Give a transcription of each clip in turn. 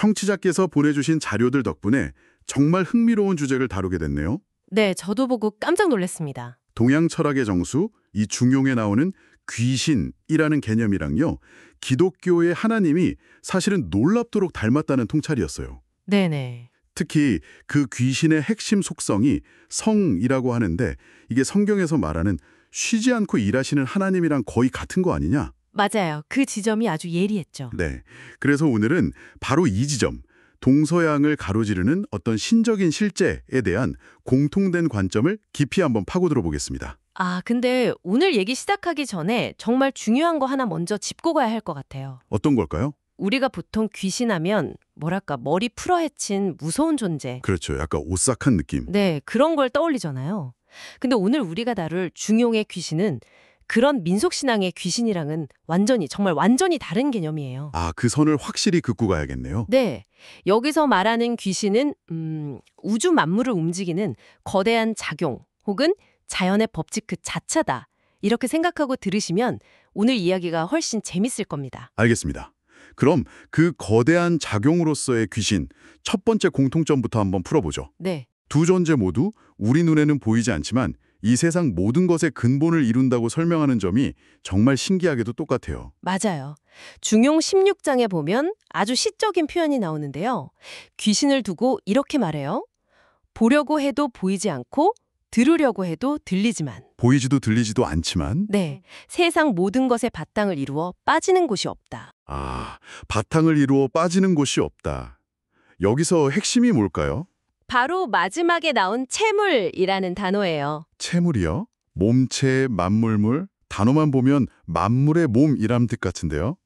청취자께서 보내주신 자료들 덕분에 정말 흥미로운 주제를 다루게 됐네요. 네, 저도 보고 깜짝 놀랐습니다. 동양 철학의 정수, 이 중용에 나오는 귀신이라는 개념이랑요. 기독교의 하나님이 사실은 놀랍도록 닮았다는 통찰이었어요. 네네. 특히 그 귀신의 핵심 속성이 성이라고 하는데 이게 성경에서 말하는 쉬지 않고 일하시는 하나님이랑 거의 같은 거 아니냐? 맞아요. 그 지점이 아주 예리했죠. 네. 그래서 오늘은 바로 이 지점, 동서양을 가로지르는 어떤 신적인 실제에 대한 공통된 관점을 깊이 한번 파고들어 보겠습니다. 아, 근데 오늘 얘기 시작하기 전에 정말 중요한 거 하나 먼저 짚고 가야 할 것 같아요. 어떤 걸까요? 우리가 보통 귀신하면 뭐랄까 머리 풀어헤친 무서운 존재. 그렇죠. 약간 오싹한 느낌. 네, 그런 걸 떠올리잖아요. 근데 오늘 우리가 다룰 중용의 귀신은 그런 민속신앙의 귀신이랑은 정말 완전히 다른 개념이에요. 아, 그 선을 확실히 긋고 가야겠네요. 네, 여기서 말하는 귀신은 우주 만물을 움직이는 거대한 작용 혹은 자연의 법칙 그 자체다. 이렇게 생각하고 들으시면 오늘 이야기가 훨씬 재밌을 겁니다. 알겠습니다. 그럼 그 거대한 작용으로서의 귀신, 첫 번째 공통점부터 한번 풀어보죠. 네, 두 존재 모두 우리 눈에는 보이지 않지만 이 세상 모든 것의 근본을 이룬다고 설명하는 점이 정말 신기하게도 똑같아요. 맞아요. 중용 16장에 보면 아주 시적인 표현이 나오는데요. 귀신을 두고 이렇게 말해요. 보려고 해도 보이지 않고 들으려고 해도 들리지만. 보이지도 들리지도 않지만 네, 세상 모든 것의 바탕을 이루어 빠지는 곳이 없다. 바탕을 이루어 빠지는 곳이 없다. 여기서 핵심이 뭘까요? 바로 마지막에 나온 채물이라는 단어예요. 채물이요? 몸체, 만물물? 단어만 보면 만물의 몸이란 뜻 같은데요?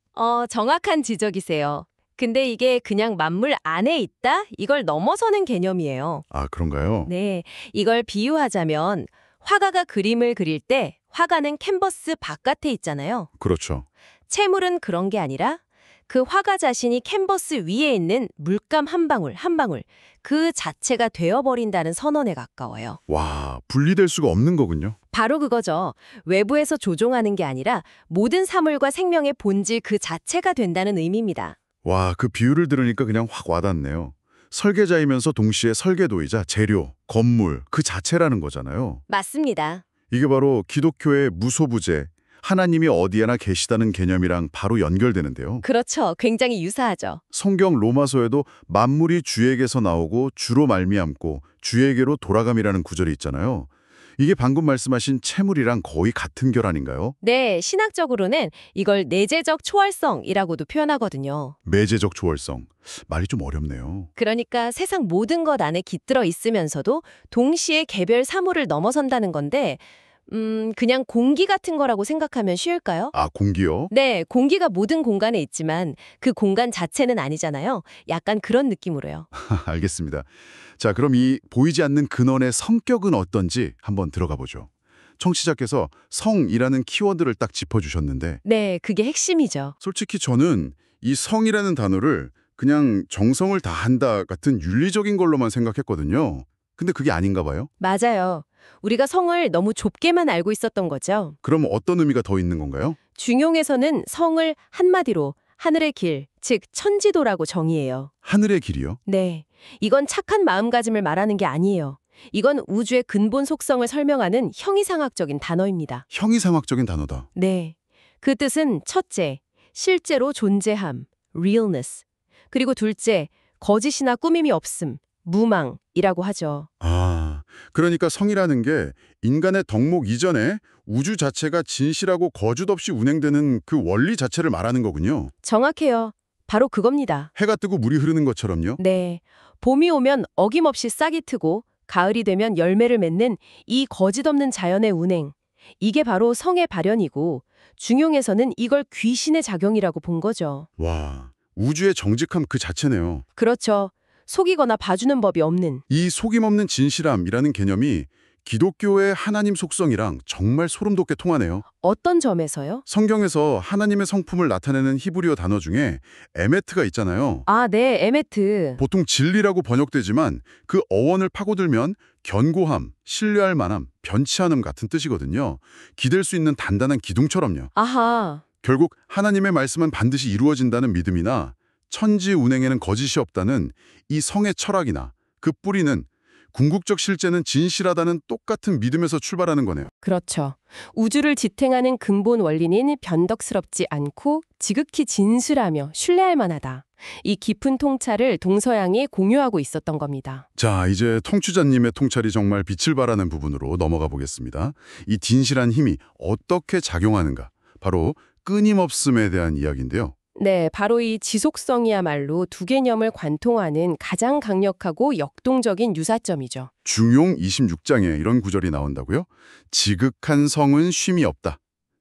정확한 지적이세요. 근데 이게 그냥 만물 안에 있다? 이걸 넘어서는 개념이에요. 아, 그런가요? 네, 이걸 비유하자면 화가가 그림을 그릴 때 화가는 캔버스 바깥에 있잖아요. 그렇죠. 채물은 그런 게 아니라 그 화가 자신이 캔버스 위에 있는 물감 한 방울 한 방울 그 자체가 되어버린다는 선언에 가까워요. 와, 분리될 수가 없는 거군요. 바로 그거죠. 외부에서 조종하는 게 아니라 모든 사물과 생명의 본질 그 자체가 된다는 의미입니다. 와, 그 비유를 들으니까 그냥 확 와닿네요. 설계자이면서 동시에 설계도이자 재료, 건물 그 자체라는 거잖아요. 맞습니다. 이게 바로 기독교의 무소부재, 하나님이 어디에나 계시다는 개념이랑 바로 연결되는데요. 그렇죠. 굉장히 유사하죠. 성경 로마서에도 만물이 주에게서 나오고 주로 말미암고 주에게로 돌아감이라는 구절이 있잖아요. 이게 방금 말씀하신 채물이랑 거의 같은 결 아닌가요? 네, 신학적으로는 이걸 내재적 초월성이라고도 표현하거든요. 매제적 초월성. 말이 좀 어렵네요. 그러니까 세상 모든 것 안에 깃들어 있으면서도 동시에 개별 사물을 넘어선다는 건데 그냥 공기 같은 거라고 생각하면 쉬울까요? 아, 공기요? 네, 공기가 모든 공간에 있지만 그 공간 자체는 아니잖아요. 약간 그런 느낌으로요. 알겠습니다. 자, 그럼 이 보이지 않는 근원의 성격은 어떤지 한번 들어가 보죠. 청취자께서 성이라는 키워드를 딱 짚어주셨는데 네, 그게 핵심이죠. 솔직히 저는 이 성이라는 단어를 그냥 정성을 다한다 같은 윤리적인 걸로만 생각했거든요. 근데 그게 아닌가 봐요. 맞아요. 우리가 성을 너무 좁게만 알고 있었던 거죠. 그럼 어떤 의미가 더 있는 건가요? 중용에서는 성을 한마디로 하늘의 길, 즉 천지도라고 정의해요. 하늘의 길이요? 네, 이건 착한 마음가짐을 말하는 게 아니에요. 이건 우주의 근본 속성을 설명하는 형이상학적인 단어입니다. 형이상학적인 단어다. 네, 그 뜻은 첫째, 실제로 존재함, realness. 그리고 둘째, 거짓이나 꾸밈이 없음, 무망이라고 하죠. 아, 그러니까 성이라는 게 인간의 덕목 이전에 우주 자체가 진실하고 거짓 없이 운행되는 그 원리 자체를 말하는 거군요. 정확해요. 바로 그겁니다. 해가 뜨고 물이 흐르는 것처럼요. 네, 봄이 오면 어김없이 싹이 트고 가을이 되면 열매를 맺는 이 거짓 없는 자연의 운행. 이게 바로 성의 발현이고 중용에서는 이걸 귀신의 작용이라고 본 거죠. 와, 우주의 정직함 그 자체네요. 그렇죠. 속이거나 봐주는 법이 없는. 이 속임없는 진실함이라는 개념이 기독교의 하나님 속성이랑 정말 소름 돋게 통하네요. 어떤 점에서요? 성경에서 하나님의 성품을 나타내는 히브리어 단어 중에 에메트가 있잖아요. 아, 네, 에메트. 보통 진리라고 번역되지만 그 어원을 파고들면 견고함, 신뢰할 만함, 변치 않음 같은 뜻이거든요. 기댈 수 있는 단단한 기둥처럼요. 아하. 결국 하나님의 말씀은 반드시 이루어진다는 믿음이나 천지 운행에는 거짓이 없다는 이 성의 철학이나 그 뿌리는 궁극적 실제는 진실하다는 똑같은 믿음에서 출발하는 거네요. 그렇죠. 우주를 지탱하는 근본 원리는 변덕스럽지 않고 지극히 진실하며 신뢰할 만하다. 이 깊은 통찰을 동서양이 공유하고 있었던 겁니다. 자, 이제 통추자님의 통찰이 정말 빛을 발하는 부분으로 넘어가 보겠습니다. 이 진실한 힘이 어떻게 작용하는가? 바로 끊임없음에 대한 이야기인데요. 네, 바로 이 지속성이야말로 두 개념을 관통하는 가장 강력하고 역동적인 유사점이죠. 중용 26장에 이런 구절이 나온다고요? 지극한 성은 쉼이 없다.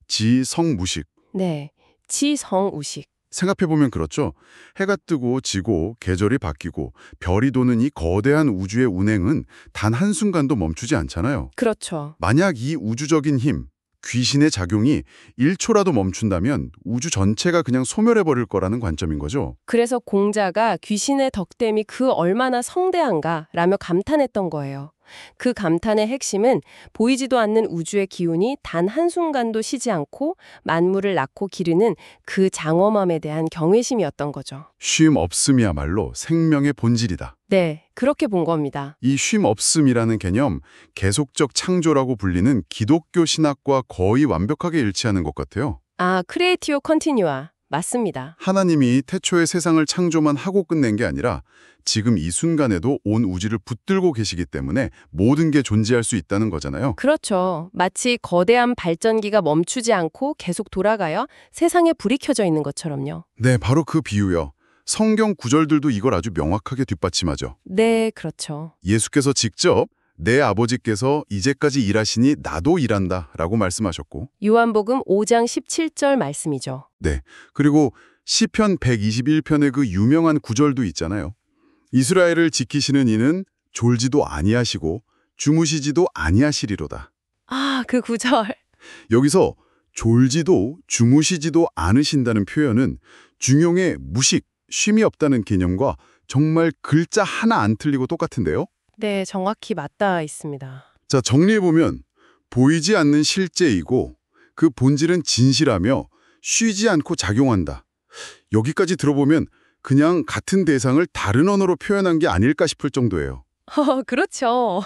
지성무식. 네, 지성우식. 생각해보면 그렇죠. 해가 뜨고 지고 계절이 바뀌고 별이 도는 이 거대한 우주의 운행은 단 한순간도 멈추지 않잖아요. 그렇죠. 만약 이 우주적인 힘, 귀신의 작용이 1초라도 멈춘다면 우주 전체가 그냥 소멸해버릴 거라는 관점인 거죠. 그래서 공자가 귀신의 덕됨이 그 얼마나 성대한가라며 감탄했던 거예요. 그 감탄의 핵심은 보이지도 않는 우주의 기운이 단 한순간도 쉬지 않고 만물을 낳고 기르는 그 장엄함에 대한 경외심이었던 거죠. 쉼 없음이야말로 생명의 본질이다. 네, 그렇게 본 겁니다. 이 쉼 없음이라는 개념, 계속적 창조라고 불리는 기독교 신학과 거의 완벽하게 일치하는 것 같아요. 아, 크리에이티오 컨티뉴아. 맞습니다. 하나님이 태초에 세상을 창조만 하고 끝낸 게 아니라 지금 이 순간에도 온 우주를 붙들고 계시기 때문에 모든 게 존재할 수 있다는 거잖아요. 그렇죠. 마치 거대한 발전기가 멈추지 않고 계속 돌아가야 세상에 불이 켜져 있는 것처럼요. 네, 바로 그 비유요. 성경 구절들도 이걸 아주 명확하게 뒷받침하죠. 네, 그렇죠. 예수께서 직접 내 아버지께서 이제까지 일하시니 나도 일한다 라고 말씀하셨고, 요한복음 5장 17절 말씀이죠. 네, 그리고 시편 121편의 그 유명한 구절도 있잖아요. 이스라엘을 지키시는 이는 졸지도 아니하시고 주무시지도 아니하시리로다. 아, 그 구절. 여기서 졸지도 주무시지도 않으신다는 표현은 중용의 무식, 쉼이 없다는 개념과 정말 글자 하나 안 틀리고 똑같은데요. 네, 정확히 맞닿아 있습니다. 자, 정리해보면 보이지 않는 실제이고 그 본질은 진실하며 쉬지 않고 작용한다. 여기까지 들어보면 그냥 같은 대상을 다른 언어로 표현한 게 아닐까 싶을 정도예요. 그렇죠.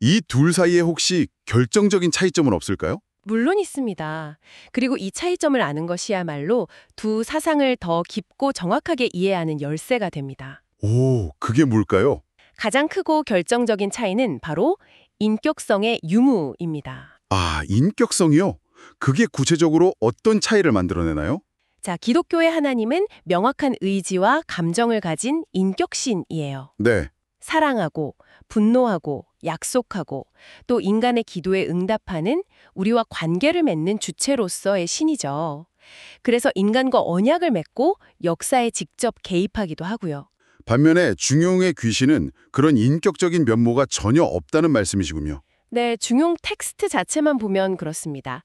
이 둘 사이에 혹시 결정적인 차이점은 없을까요? 물론 있습니다. 그리고 이 차이점을 아는 것이야말로 두 사상을 더 깊고 정확하게 이해하는 열쇠가 됩니다. 오, 그게 뭘까요? 가장 크고 결정적인 차이는 바로 인격성의 유무입니다. 아, 인격성이요? 그게 구체적으로 어떤 차이를 만들어내나요? 자, 기독교의 하나님은 명확한 의지와 감정을 가진 인격신이에요. 네, 사랑하고 분노하고 약속하고 또 인간의 기도에 응답하는 우리와 관계를 맺는 주체로서의 신이죠. 그래서 인간과 언약을 맺고 역사에 직접 개입하기도 하고요. 반면에 중용의 귀신은 그런 인격적인 면모가 전혀 없다는 말씀이시군요. 네, 중용 텍스트 자체만 보면 그렇습니다.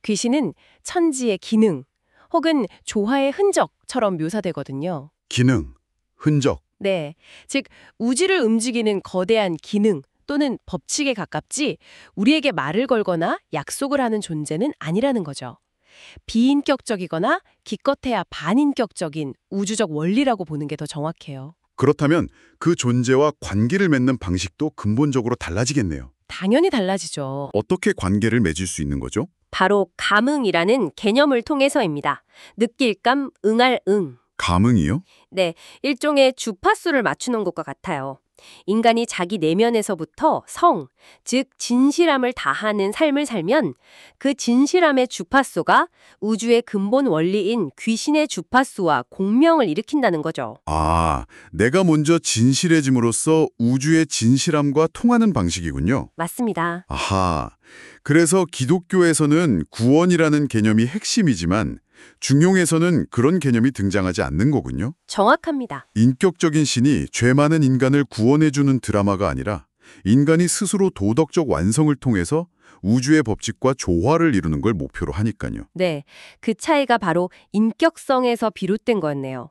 귀신은 천지의 기능 혹은 조화의 흔적처럼 묘사되거든요. 기능, 흔적. 네, 즉 우주를 움직이는 거대한 기능 또는 법칙에 가깝지 우리에게 말을 걸거나 약속을 하는 존재는 아니라는 거죠. 비인격적이거나 기껏해야 반인격적인 우주적 원리라고 보는 게 더 정확해요. 그렇다면 그 존재와 관계를 맺는 방식도 근본적으로 달라지겠네요. 당연히 달라지죠. 어떻게 관계를 맺을 수 있는 거죠? 바로 감응이라는 개념을 통해서입니다. 느낄감, 응할 응. 감흥이요? 네, 일종의 주파수를 맞추는 것과 같아요. 인간이 자기 내면에서부터 성, 즉 진실함을 다하는 삶을 살면 그 진실함의 주파수가 우주의 근본 원리인 귀신의 주파수와 공명을 일으킨다는 거죠. 아, 내가 먼저 진실해짐으로써 우주의 진실함과 통하는 방식이군요. 맞습니다. 아하, 그래서 기독교에서는 구원이라는 개념이 핵심이지만 중용에서는 그런 개념이 등장하지 않는 거군요. 정확합니다. 인격적인 신이 죄 많은 인간을 구원해주는 드라마가 아니라 인간이 스스로 도덕적 완성을 통해서 우주의 법칙과 조화를 이루는 걸 목표로 하니까요. 네, 그 차이가 바로 인격성에서 비롯된 거였네요.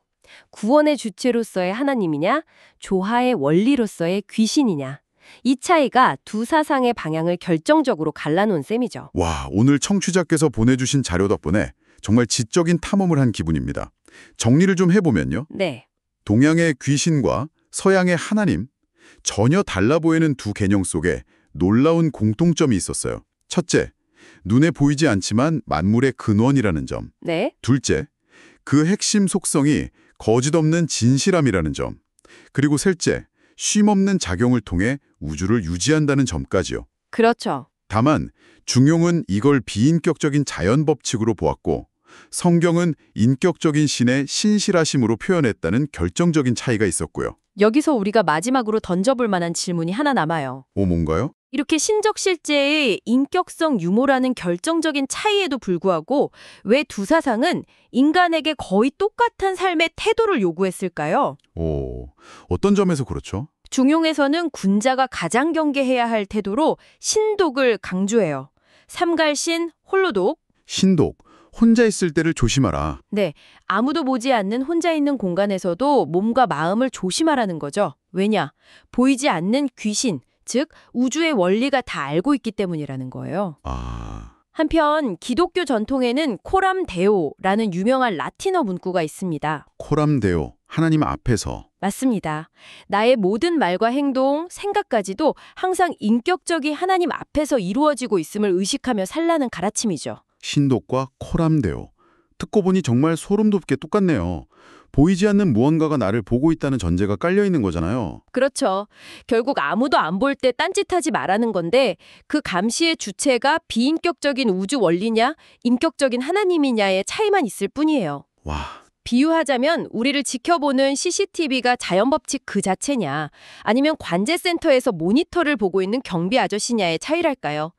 구원의 주체로서의 하나님이냐, 조화의 원리로서의 귀신이냐. 이 차이가 두 사상의 방향을 결정적으로 갈라놓은 셈이죠. 와, 오늘 청취자께서 보내주신 자료 덕분에 정말 지적인 탐험을 한 기분입니다. 정리를 좀 해보면요. 네. 동양의 귀신과 서양의 하나님, 전혀 달라 보이는 두 개념 속에 놀라운 공통점이 있었어요. 첫째, 눈에 보이지 않지만 만물의 근원이라는 점. 네. 둘째, 그 핵심 속성이 거짓없는 진실함이라는 점. 그리고 셋째, 쉼없는 작용을 통해 우주를 유지한다는 점까지요. 그렇죠. 다만 중용은 이걸 비인격적인 자연 법칙으로 보았고 성경은 인격적인 신의 신실하심으로 표현했다는 결정적인 차이가 있었고요. 여기서 우리가 마지막으로 던져볼 만한 질문이 하나 남아요. 뭔가요? 이렇게 신적 실제의 인격성 유무라는 결정적인 차이에도 불구하고 왜 두 사상은 인간에게 거의 똑같은 삶의 태도를 요구했을까요? 어떤 점에서 그렇죠? 중용에서는 군자가 가장 경계해야 할 태도로 신독을 강조해요. 삼갈신, 홀로독. 신독, 혼자 있을 때를 조심하라. 네, 아무도 보지 않는 혼자 있는 공간에서도 몸과 마음을 조심하라는 거죠. 왜냐? 보이지 않는 귀신, 즉 우주의 원리가 다 알고 있기 때문이라는 거예요. 한편 기독교 전통에는 코람 데오라는 유명한 라틴어 문구가 있습니다. 코람 데오, 하나님 앞에서. 맞습니다. 나의 모든 말과 행동, 생각까지도 항상 인격적인 하나님 앞에서 이루어지고 있음을 의식하며 살라는 가르침이죠. 신독과 코람 데오. 듣고 보니 정말 소름 돋게 똑같네요. 보이지 않는 무언가가 나를 보고 있다는 전제가 깔려 있는 거잖아요. 그렇죠. 결국 아무도 안 볼 때 딴짓하지 말라는 건데 그 감시의 주체가 비인격적인 우주 원리냐, 인격적인 하나님이냐의 차이만 있을 뿐이에요. 와, 비유하자면 우리를 지켜보는 CCTV가 자연법칙 그 자체냐, 아니면 관제센터에서 모니터를 보고 있는 경비 아저씨냐의 차이랄까요.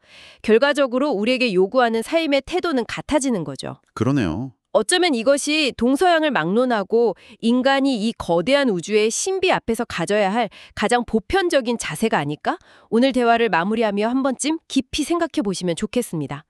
결과적으로 우리에게 요구하는 삶의 태도는 같아지는 거죠. 그러네요. 어쩌면 이것이 동서양을 막론하고 인간이 이 거대한 우주의 신비 앞에서 가져야 할 가장 보편적인 자세가 아닐까? 오늘 대화를 마무리하며 한 번쯤 깊이 생각해 보시면 좋겠습니다.